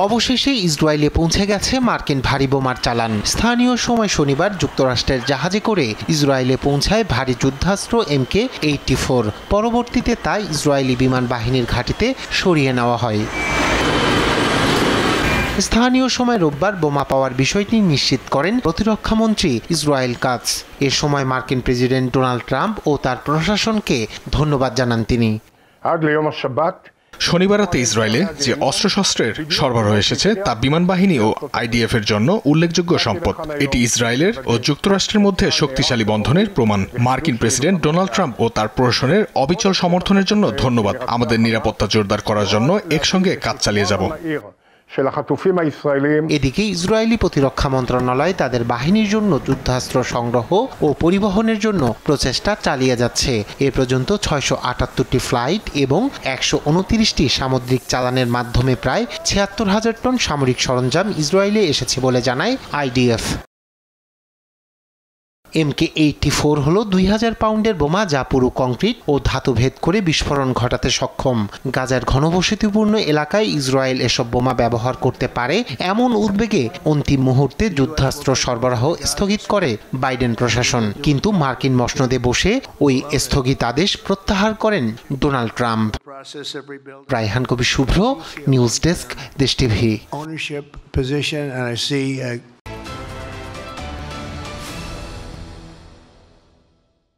অবশেষে ইসরায়েলে পৌঁছে গেছে মার্কিন ভারী বোমার চালান। স্থানীয় সময় শনিবার যুক্তরাষ্ট্রের জাহাজে করে ইসরায়েলে পৌঁছায় ভারী যুদ্ধাস্ত্র MK-84। পরবর্তীতে তা ইসরায়েলি বিমান বাহিনীর ঘাঁটিতে সরিয়ে নেওয়া হয়। স্থানীয় সময় রোববার বোমা পাওয়ার বিষয়টি নিশ্চিত করেন প্রতিরক্ষামন্ত্রী ইসরায়েল কাটজ। এ সময় মার্কিন প্রেসিডেন্ট ডোনাল্ড ট্রাম্প ও তার প্রশাসনকে ধন্যবাদ জানান তিনি। শনিবার রাতে ইসরায়েলে যে অস্ত্রশস্ত্রের সরবরাহ এসেছে তা বিমান বাহিনী ও IDF এর জন্য উল্লেখযোগ্য সম্পদ। এটি ইসরায়েলের ও যুক্তরাষ্ট্রের মধ্যে শক্তিশালী বন্ধনের প্রমাণ। মার্কিন প্রেসিডেন্ট ডোনাল্ড ট্রাম্প ও তার প্রশাসনের অবিচল সমর্থনের জন্য ধন্যবাদ। আমাদের নিরাপত্তা জোরদার করার জন্য একসঙ্গে কাজ চালিয়ে যাব। এদিকে ইসরায়েলি প্রতিরক্ষা মন্ত্রণালয় তাদের বাহিনীর জন্য যুদ্ধাস্ত্র সংগ্রহ ও পরিবহনের জন্য প্রচেষ্টা চালিয়ে যাচ্ছে। এ পর্যন্ত 678টি ফ্লাইট এবং 129টি সামুদ্রিক চালানের মাধ্যমে প্রায় ৭৬,০০০ টন সামরিক সরঞ্জাম ইসরায়েলে এসেছে বলে জানায় IDF। MK-84 হল 2000 পাউন্ডের বোমা যা পুরো কংক্রিট ও ধাতু ভেদ করে বিস্ফোরণ ঘটাতে সক্ষম। গাজার ঘনবসতিপূর্ণ এলাকায় ইসরায়েল এসব বোমা ব্যবহার করতে পারে এমন উদ্বেগে অন্তিম মুহূর্তে যুদ্ধাস্ত্র সরবরাহ স্থগিত করে বাইডেন প্রশাসন। কিন্তু মার্কিন মসনদে বসে ওই স্থগিতাদেশ প্রত্যাহার করেন ডোনাল্ড ট্রাম্প। রায়হান কবির শুভ্র, নিউজ ডেস্ক, দেশ টিভি।